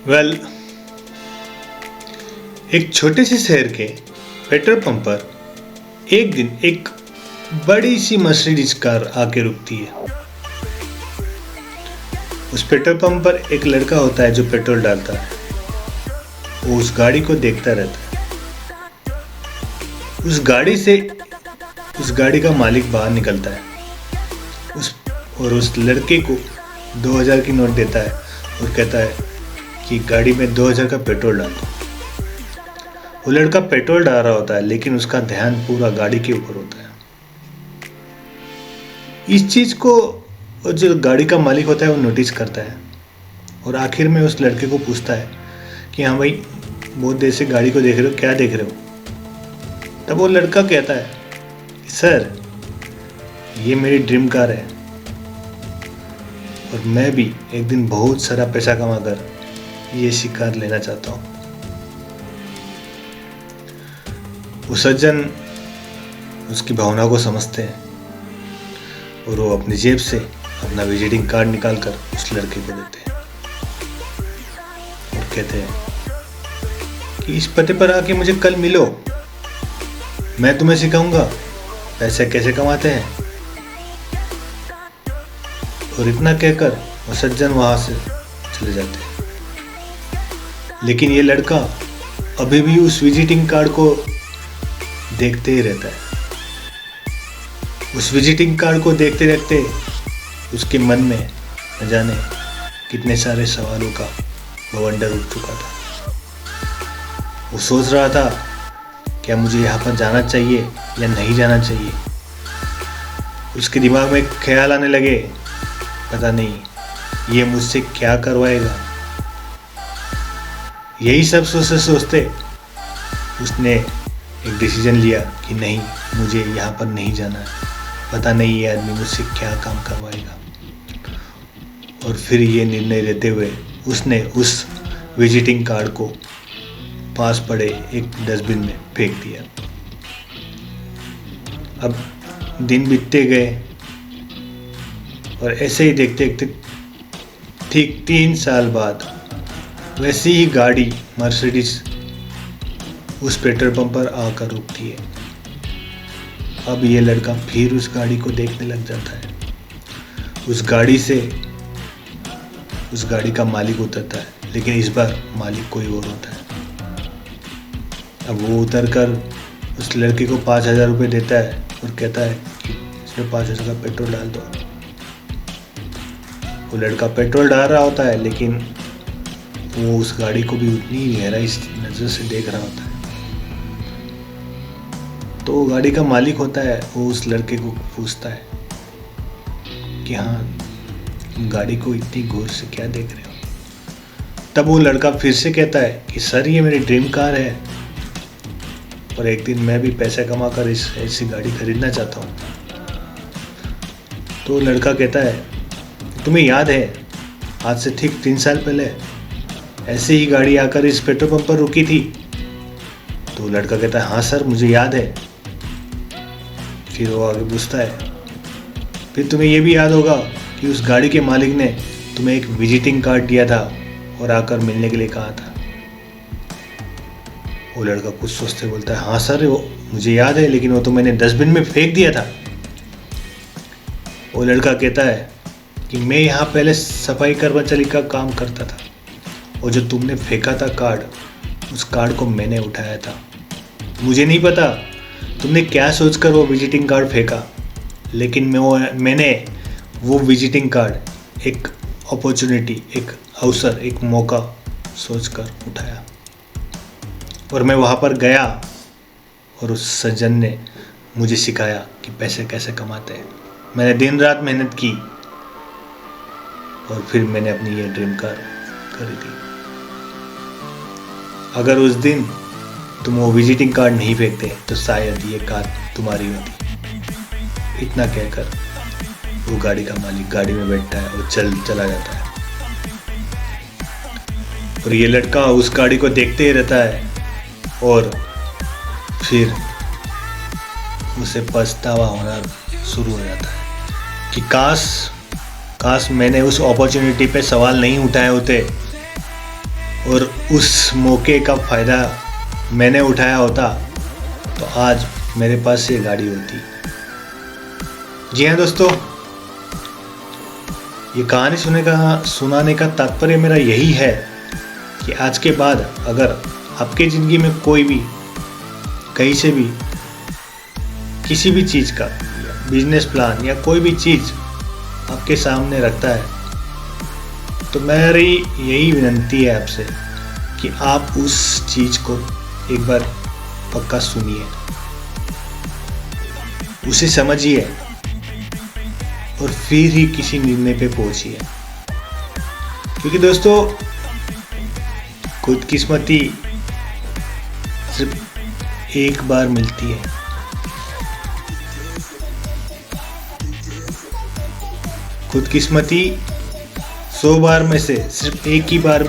Well एक छोटे से शहर के पेट्रोल पंप पर एक दिन एक बड़ी सी मर्सिडीज कार आके रुकती है। उस पेट्रोल पंप पर एक लड़का होता है जो पेट्रोल डालता है। वो उस गाड़ी को देखता रहता है। उस गाड़ी का मालिक बाहर निकलता है उस लड़के को 2000 की नोट देता है और कहता है कि गाड़ी में 2000 का पेट्रोल डाल दो। वो लड़का पेट्रोल डाल रहा होता है लेकिन उसका ध्यान पूरा गाड़ी के ऊपर होता है। इस चीज को जो गाड़ी का मालिक होता है वो नोटिस करता है और आखिर में उस लड़के को पूछता है कि हाँ भाई, बहुत देर से गाड़ी को देख रहे हो, क्या देख रहे हो? तब वो लड़का कहता है कि सर, ये मेरी ड्रीम कार है और मैं भी एक दिन बहुत सारा पैसा कमाकर ये कार लेना चाहता हूँ। वो सज्जन उसकी भावना को समझते हैं और वो अपनी जेब से अपना विजिटिंग कार्ड निकालकर उस लड़के को देते हैं और कहते हैं कि इस पते पर आके मुझे कल मिलो, मैं तुम्हें सिखाऊंगा पैसे कैसे कमाते हैं। और इतना कहकर वो सज्जन वहां से चले जाते हैं। लेकिन ये लड़का अभी भी उस विजिटिंग कार्ड को देखते ही रहता है। उस विजिटिंग कार्ड को देखते देखते उसके मन में न जाने कितने सारे सवालों का बवंडर उठ चुका था। वो सोच रहा था, क्या मुझे यहाँ पर जाना चाहिए या नहीं जाना चाहिए। उसके दिमाग में ख्याल आने लगे, पता नहीं ये मुझसे क्या करवाएगा। यही सब सोचते सोचते उसने एक डिसीजन लिया कि नहीं, मुझे यहाँ पर नहीं जाना है, पता नहीं ये आदमी मुझसे क्या काम करवाएगा। और फिर ये निर्णय लेते हुए उसने उस विजिटिंग कार्ड को पास पड़े एक डस्टबिन में फेंक दिया। अब दिन बीतते गए और ऐसे ही देखते देखते ठीक 3 साल बाद वैसी ही गाड़ी मर्सिडीज उस पेट्रोल पंप पर आकर रुकती है। अब ये लड़का फिर उस गाड़ी को देखने लग जाता है। उस गाड़ी का मालिक उतरता है, लेकिन इस बार मालिक कोई और होता है। अब वो उतरकर उस लड़के को 5000 रुपये देता है और कहता है कि इसमें 5000 का पेट्रोल डाल दो। वो लड़का पेट्रोल डाल रहा होता है, लेकिन वो उस गाड़ी को भी उतनी ही गहराई नजर से देख रहा होता है। तो वो गाड़ी का मालिक होता है, वो उस लड़के को पूछता है कि हाँ, गाड़ी को इतनी गौर से क्या देख रहे हो? तब वो लड़का फिर से कहता है कि सर, ये मेरी ड्रीम कार है और एक दिन मैं भी पैसे कमाकर ऐसी गाड़ी खरीदना चाहता हूँ। तो लड़का कहता है, तुम्हें याद है आज से ठीक 3 साल पहले ऐसे ही गाड़ी आकर इस पेट्रोल पंप पर रुकी थी? तो लड़का कहता है, हाँ सर, मुझे याद है। फिर वो आगे पूछता है, फिर तुम्हें ये भी याद होगा कि उस गाड़ी के मालिक ने तुम्हें एक विजिटिंग कार्ड दिया था और आकर मिलने के लिए कहा था? वो लड़का कुछ सोचते बोलता है, हाँ सर, वो मुझे याद है, लेकिन वो तो मैंने डस्टबिन में फेंक दिया था। वो लड़का कहता है कि मैं यहाँ पहले सफाई कर्मचारी का काम करता था और जो तुमने फेंका था कार्ड, उस कार्ड को मैंने उठाया था। मुझे नहीं पता तुमने क्या सोचकर वो विजिटिंग कार्ड फेंका, लेकिन मैंने वो विजिटिंग कार्ड एक अपॉर्चुनिटी, एक अवसर, एक मौका सोचकर उठाया और मैं वहाँ पर गया और उस सज्जन ने मुझे सिखाया कि पैसे कैसे कमाते हैं। मैंने दिन रात मेहनत की और फिर मैंने अपनी ये ड्रीम कार खरीदी। अगर उस दिन तुम वो विजिटिंग कार्ड नहीं फेंकते तो शायद ये कार तुम्हारी होती। इतना कहकर वो गाड़ी का मालिक गाड़ी में बैठता है और चला जाता है। और ये लड़का उस गाड़ी को देखते ही रहता है और फिर उसे पछतावा होना शुरू हो जाता है कि काश मैंने उस अपॉर्चुनिटी पे सवाल नहीं उठाए होते और उस मौके का फ़ायदा मैंने उठाया होता तो आज मेरे पास ये गाड़ी होती। जी हाँ दोस्तों, ये कहानी सुनाने का तात्पर्य मेरा यही है कि आज के बाद अगर आपके ज़िंदगी में कोई भी कहीं से भी किसी भी चीज़ का बिजनेस प्लान या कोई भी चीज़ आपके सामने रखता है तो मेरी यही विनती है आपसे कि आप उस चीज़ को एक बार पक्का सुनिए, उसे समझिए और फिर ही किसी निर्णय पे पहुंचिए। क्योंकि दोस्तों खुदकिस्मती सिर्फ एक बार मिलती है। खुदकिस्मती 100 बार में से सिर्फ एक ही बार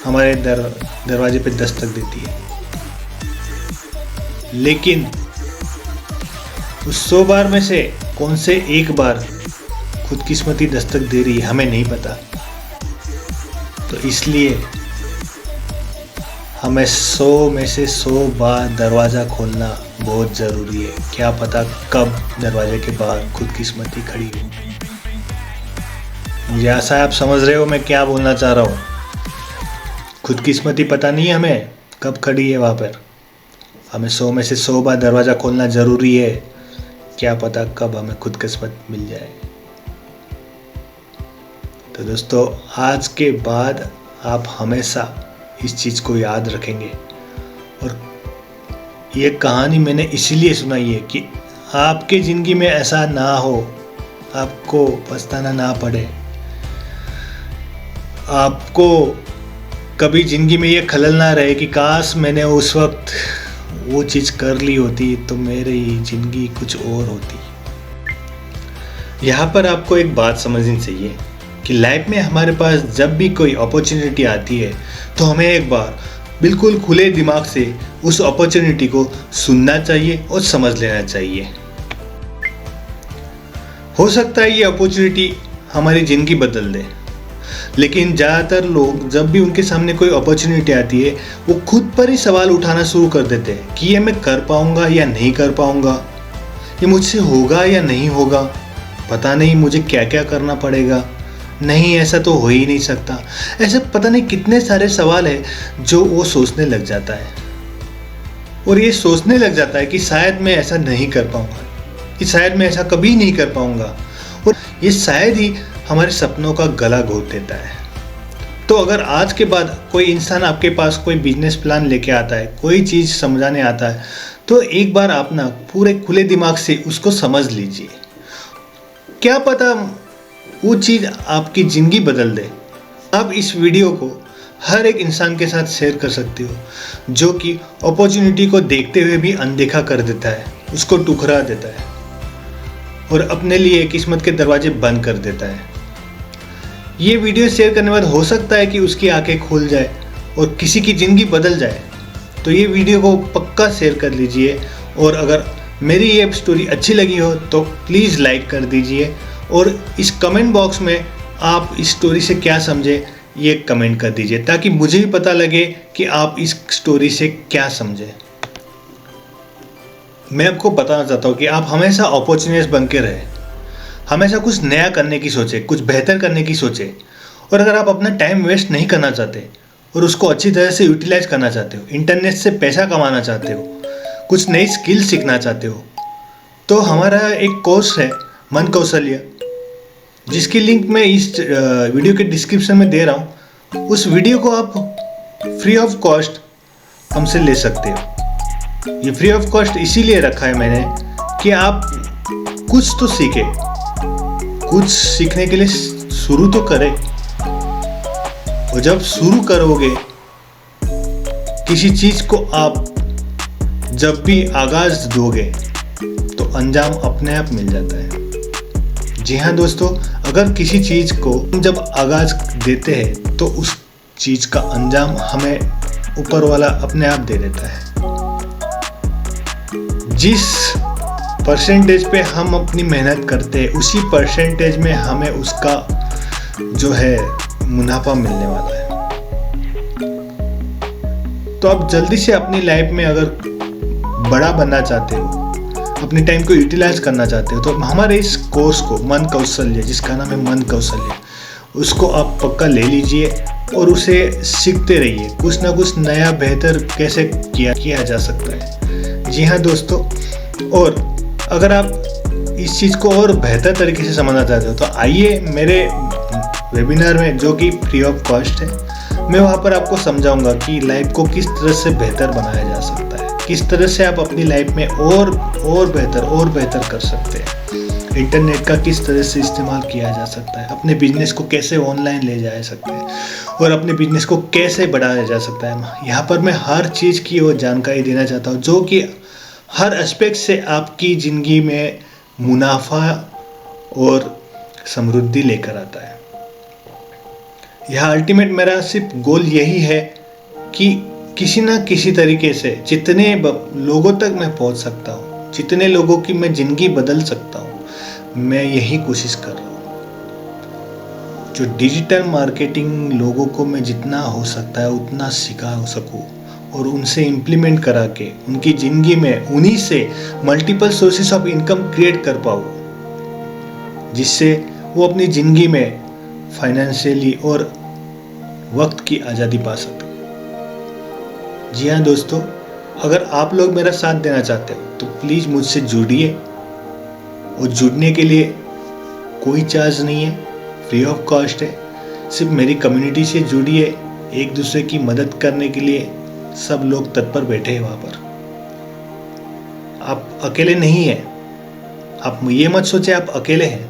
हमारे दरवाजे पे दस्तक देती है। लेकिन उस 100 बार में से कौन से एक बार खुदकिस्मती दस्तक दे रही है हमें नहीं पता। तो इसलिए हमें 100 में से 100 बार दरवाज़ा खोलना बहुत ज़रूरी है। क्या पता कब दरवाजे के बाहर खुदकिस्मती खड़ी हो। मुझे आशा है आप समझ रहे हो मैं क्या बोलना चाह रहा हूँ। खुदकिस्मती पता नहीं हमें कब खड़ी है वहाँ पर। हमें 100 में से 100 बार दरवाज़ा खोलना ज़रूरी है। क्या पता कब हमें खुदकिस्मत मिल जाए। तो दोस्तों आज के बाद आप हमेशा इस चीज़ को याद रखेंगे। और ये कहानी मैंने इसीलिए सुनाई है कि आपके ज़िंदगी में ऐसा ना हो, आपको पछताना ना पड़े, आपको कभी ज़िंदगी में ये खलल ना रहे कि काश मैंने उस वक्त वो चीज़ कर ली होती तो मेरी ज़िंदगी कुछ और होती। यहाँ पर आपको एक बात समझनी चाहिए कि लाइफ में हमारे पास जब भी कोई अपॉर्चुनिटी आती है तो हमें एक बार बिल्कुल खुले दिमाग से उस अपॉर्चुनिटी को सुनना चाहिए और समझ लेना चाहिए। हो सकता है ये अपॉर्चुनिटी हमारी ज़िंदगी बदल दे, लेकिन ज़्यादातर लोग जब भी उनके सामने कोई अपॉर्चुनिटी आती है वो खुद पर ही सवाल उठाना शुरू कर देते हैं कि ये मैं कर पाऊँगा या नहीं कर पाऊँगा, ये मुझसे होगा या नहीं होगा, पता नहीं मुझे क्या क्या करना पड़ेगा, नहीं ऐसा तो हो ही नहीं सकता। ऐसे पता नहीं कितने सारे सवाल हैं जो वो सोचने लग जाता है। और ये सोचने लग जाता है कि शायद मैं ऐसा नहीं कर पाऊँगा, कि शायद मैं ऐसा कभी नहीं कर पाऊँगा, और ये शायद ही हमारे सपनों का गला घोट देता है। तो अगर आज के बाद कोई इंसान आपके पास कोई बिजनेस प्लान लेके आता है, कोई चीज़ समझाने आता है, तो एक बार आप ना पूरे खुले दिमाग से उसको समझ लीजिए। क्या पता वो चीज़ आपकी ज़िंदगी बदल दे। आप इस वीडियो को हर एक इंसान के साथ शेयर कर सकते हो जो कि अपॉर्चुनिटी को देखते हुए भी अनदेखा कर देता है, उसको ठुकरा देता है और अपने लिए किस्मत के दरवाजे बंद कर देता है। ये वीडियो शेयर करने के बाद हो सकता है कि उसकी आंखें खुल जाए और किसी की ज़िंदगी बदल जाए। तो ये वीडियो को पक्का शेयर कर लीजिए। और अगर मेरी ये स्टोरी अच्छी लगी हो तो प्लीज़ लाइक कर दीजिए और इस कमेंट बॉक्स में आप इस स्टोरी से क्या समझे ये कमेंट कर दीजिए, ताकि मुझे भी पता लगे कि आप इस स्टोरी से क्या समझे। मैं आपको बताना चाहता हूँ कि आप हमेशा अपॉर्चुनिस्ट बन के रहे, हमेशा कुछ नया करने की सोचे, कुछ बेहतर करने की सोचे। और अगर आप अपना टाइम वेस्ट नहीं करना चाहते और उसको अच्छी तरह से यूटिलाइज करना चाहते हो, इंटरनेट से पैसा कमाना चाहते हो, कुछ नई स्किल सीखना चाहते हो, तो हमारा एक कोर्स है मन कौशल्य, जिसकी लिंक मैं इस वीडियो के डिस्क्रिप्शन में दे रहा हूँ। उस वीडियो को आप फ्री ऑफ कॉस्ट हमसे ले सकते हो। ये फ्री ऑफ कॉस्ट इसीलिए रखा है मैंने कि आप कुछ तो सीखें, कुछ सीखने के लिए शुरू तो करें। और जब शुरू करोगे किसी चीज को, आप जब भी आगाज दोगे तो अंजाम अपने आप मिल जाता है। जी हाँ दोस्तों, अगर किसी चीज को जब आगाज देते हैं तो उस चीज का अंजाम हमें ऊपर वाला अपने आप दे देता है। जिस परसेंटेज पे हम अपनी मेहनत करते हैं उसी परसेंटेज में हमें उसका जो है मुनाफा मिलने वाला है। तो आप जल्दी से अपनी लाइफ में अगर बड़ा बनना चाहते हो, अपने टाइम को यूटिलाइज करना चाहते हो, तो हमारे इस कोर्स को मन कौशल्य, जिसका नाम है मन कौशल्य, उसको आप पक्का ले लीजिए और उसे सीखते रहिए। कुछ ना कुछ नया बेहतर कैसे किया जा सकता है। जी हाँ दोस्तों, और अगर आप इस चीज़ को और बेहतर तरीके से समझना चाहते हो तो आइए मेरे वेबिनार में, जो कि फ्री ऑफ कॉस्ट है। मैं वहाँ पर आपको समझाऊंगा कि लाइफ को किस तरह से बेहतर बनाया जा सकता है, किस तरह से आप अपनी लाइफ में और बेहतर कर सकते हैं, इंटरनेट का किस तरह से इस्तेमाल किया जा सकता है, अपने बिजनेस को कैसे ऑनलाइन ले जा सकते हैं और अपने बिजनेस को कैसे बढ़ाया जा सकता है। यहाँ पर मैं हर चीज़ की वो जानकारी देना चाहता हूँ जो कि हर एस्पेक्ट से आपकी ज़िंदगी में मुनाफा और समृद्धि लेकर आता है। यह अल्टीमेट मेरा सिर्फ गोल यही है कि किसी ना किसी तरीके से जितने लोगों तक मैं पहुंच सकता हूं, जितने लोगों की मैं ज़िंदगी बदल सकता हूं, मैं यही कोशिश कर रहा हूं। जो डिजिटल मार्केटिंग लोगों को मैं जितना हो सकता है उतना सिखा सकूं और उनसे इम्प्लीमेंट करा के उनकी ज़िंदगी में उन्हीं से multiple sources of income create कर पाऊँ, जिससे वो अपनी ज़िंदगी में फाइनेंशियली और वक्त की आज़ादी पा सके। जी हाँ दोस्तों, अगर आप लोग मेरा साथ देना चाहते हो तो प्लीज़ मुझसे जुड़िए, और जुड़ने के लिए कोई चार्ज नहीं है, फ्री ऑफ कॉस्ट है। सिर्फ मेरी कम्युनिटी से जुड़िए, एक दूसरे की मदद करने के लिए सब लोग तत्पर बैठे हैं वहाँ पर। आप अकेले नहीं हैं, आप ये मत सोचे आप अकेले हैं।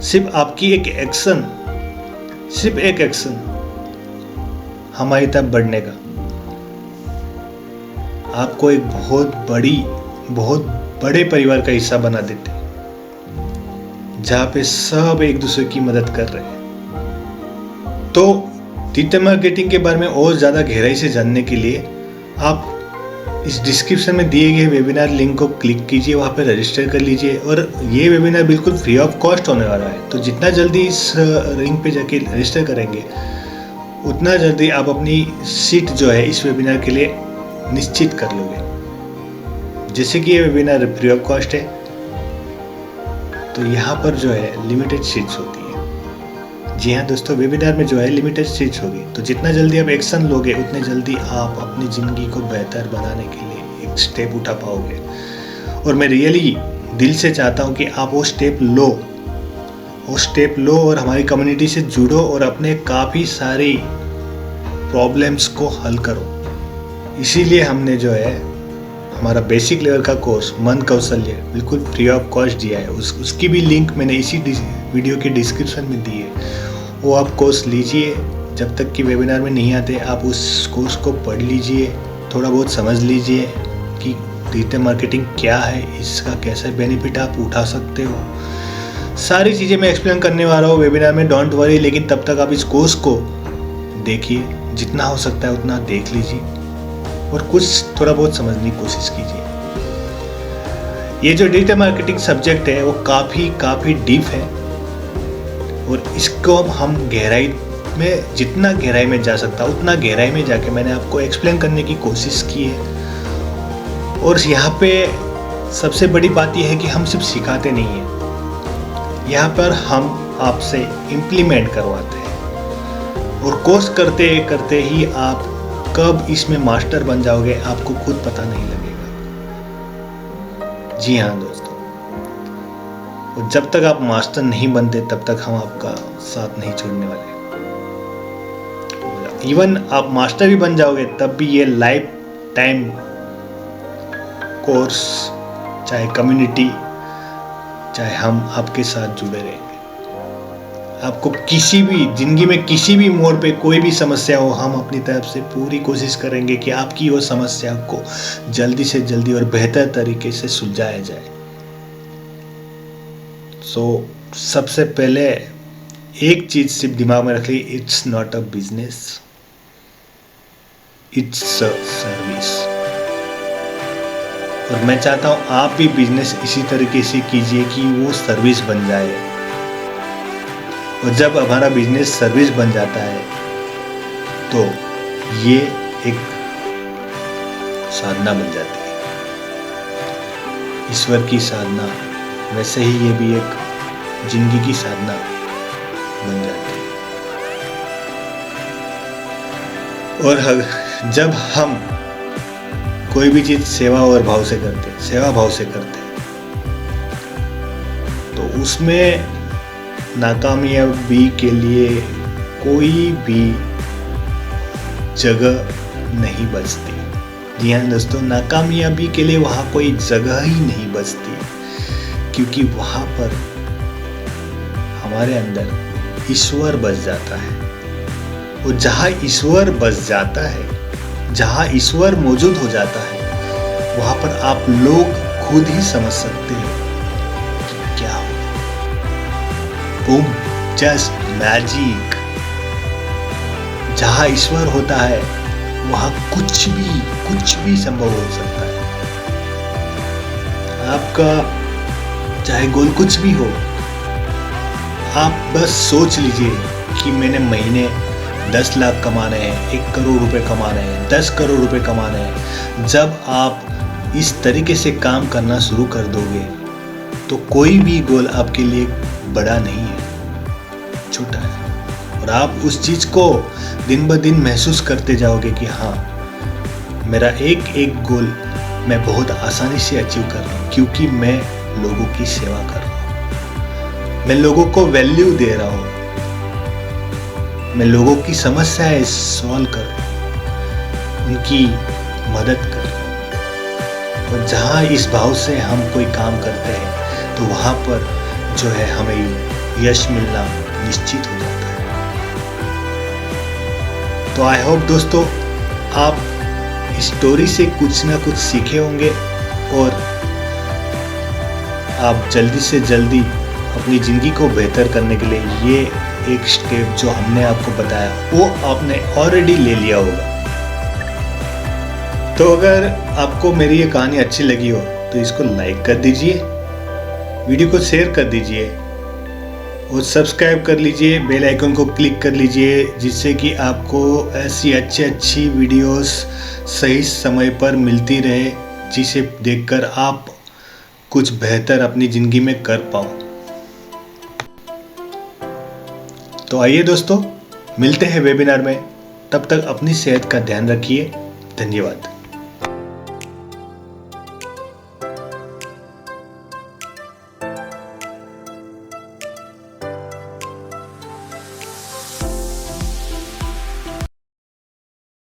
सिर्फ आपकी एक एक्शन हमारी तरफ बढ़ने का आपको एक बहुत बड़े परिवार का हिस्सा बना देते हैं, जहाँ पे सब एक दूसरे की मदद कर रहे हैं। तो डिजिटल मार्केटिंग के बारे में और ज़्यादा गहराई से जानने के लिए आप इस डिस्क्रिप्शन में दिए गए वेबिनार लिंक को क्लिक कीजिए, वहाँ पे रजिस्टर कर लीजिए। और ये वेबिनार बिल्कुल फ्री ऑफ कॉस्ट होने वाला है, तो जितना जल्दी इस लिंक पे जाके रजिस्टर करेंगे उतना जल्दी आप अपनी सीट जो है इस वेबिनार के लिए निश्चित कर लोगे। जैसे कि ये वेबिनार फ्री ऑफ कॉस्ट है, तो यहाँ पर जो है लिमिटेड सीट्स होती है। जी हाँ दोस्तों, वेबिनार में जो है लिमिटेड सीट्स होगी, तो जितना जल्दी आप एक्शन लोगे उतने जल्दी आप अपनी ज़िंदगी को बेहतर बनाने के लिए एक स्टेप उठा पाओगे। और मैं रियली दिल से चाहता हूँ कि आप वो स्टेप लो और हमारी कम्युनिटी से जुड़ो और अपने काफ़ी सारी प्रॉब्लम्स को हल करो। इसीलिए हमने जो है हमारा बेसिक लेवल का कोर्स मन कौशल्य बिल्कुल फ्री ऑफ कॉस्ट दिया है। उसकी भी लिंक मैंने इसी वीडियो के डिस्क्रिप्शन में दी है। वो आप कोर्स लीजिए, जब तक कि वेबिनार में नहीं आते आप उस कोर्स को पढ़ लीजिए, थोड़ा बहुत समझ लीजिए कि डिजिटल मार्केटिंग क्या है, इसका कैसे बेनिफिट आप उठा सकते हो। सारी चीज़ें मैं एक्सप्लेन करने वाला हूँ वेबिनार में, डोंट वरी। लेकिन तब तक आप इस कोर्स को देखिए, जितना हो सकता है उतना देख लीजिए और कुछ थोड़ा बहुत समझने की कोशिश कीजिए। ये जो डिजिटल मार्केटिंग सब्जेक्ट है वो काफ़ी डीप है और इसको हम गहराई में, जितना गहराई में जा सकता उतना गहराई में जाके मैंने आपको एक्सप्लेन करने की कोशिश की है। और यहाँ पे सबसे बड़ी बात यह है कि हम सिर्फ सिखाते नहीं हैं, यहाँ पर हम आपसे इम्प्लीमेंट करवाते हैं। और कोर्स करते करते ही आप कब इसमें मास्टर बन जाओगे आपको खुद पता नहीं लगेगा। जी हाँ दोस्तों, और जब तक आप मास्टर नहीं बनते तब तक हम आपका साथ नहीं छोड़ने वाले। इवन आप मास्टर भी बन जाओगे तब भी ये लाइफ टाइम कोर्स, चाहे कम्युनिटी, चाहे हम आपके साथ जुड़े रहेंगे। आपको किसी भी जिंदगी में किसी भी मोड़ पे कोई भी समस्या हो, हम अपनी तरफ से पूरी कोशिश करेंगे कि आपकी वो समस्या को जल्दी से जल्दी और बेहतर तरीके से सुलझाया जाए। सबसे पहले एक चीज सिर्फ दिमाग में रख ली, it's not a business, it's a service. और मैं चाहता हूं आप भी बिजनेस इसी तरीके से कीजिए कि वो सर्विस बन जाए। और जब हमारा बिजनेस सर्विस बन जाता है तो ये एक साधना बन जाती है, ईश्वर की साधना। वैसे ही ये भी एक जिंदगी की साधना बन जाती है। और जब हम कोई भी चीज सेवा और भाव से करते, सेवा भाव से करते हैं, तो उसमें नाकामयाबी के लिए कोई भी जगह नहीं बचती। जी हाँ दोस्तों, नाकामयाबी के लिए वहाँ कोई जगह ही नहीं बचती, क्योंकि वहाँ पर हमारे अंदर ईश्वर बस जाता है। और जहाँ ईश्वर बस जाता है, जहाँ ईश्वर मौजूद हो जाता है, वहाँ पर आप लोग खुद ही समझ सकते हैं कि क्या हो। Boom, just magic. जहाँ ईश्वर होता है वहाँ कुछ भी संभव हो सकता है। आपका चाहे गोल कुछ भी हो, आप बस सोच लीजिए कि मैंने महीने 10 लाख कमाने हैं, 1 करोड़ रुपए कमाने हैं, 10 करोड़ रुपए कमाने हैं। जब आप इस तरीके से काम करना शुरू कर दोगे तो कोई भी गोल आपके लिए बड़ा नहीं है, छोटा है। और आप उस चीज को दिन ब दिन महसूस करते जाओगे कि हाँ, मेरा एक एक गोल मैं बहुत आसानी से अचीव कर रहा हूँ, क्योंकि मैं लोगों की सेवा कर रहा हूँ, मैं लोगों को वैल्यू दे रहा हूँ, मैं लोगों की समस्याएं सॉल्व कर रहा हूँ, उनकी मदद कर रहा हूँ। और जहाँ इस भाव से हम कोई काम करते हैं तो वहाँ पर जो है हमें यश मिलना निश्चित हो जाता है। तो आई होप दोस्तों आप इस स्टोरी से कुछ ना कुछ सीखे होंगे और आप जल्दी से जल्दी अपनी ज़िंदगी को बेहतर करने के लिए ये एक स्टेप जो हमने आपको बताया वो आपने ऑलरेडी ले लिया होगा। तो अगर आपको मेरी ये कहानी अच्छी लगी हो तो इसको लाइक कर दीजिए, वीडियो को शेयर कर दीजिए और सब्सक्राइब कर लीजिए, बेल आइकन को क्लिक कर लीजिए, जिससे कि आपको ऐसी अच्छी वीडियोस सही समय पर मिलती रहे, जिसे देखकर आप कुछ बेहतर अपनी ज़िंदगी में कर पाओ। तो आइए दोस्तों, मिलते हैं वेबिनार में। तब तक अपनी सेहत का ध्यान रखिए। धन्यवाद।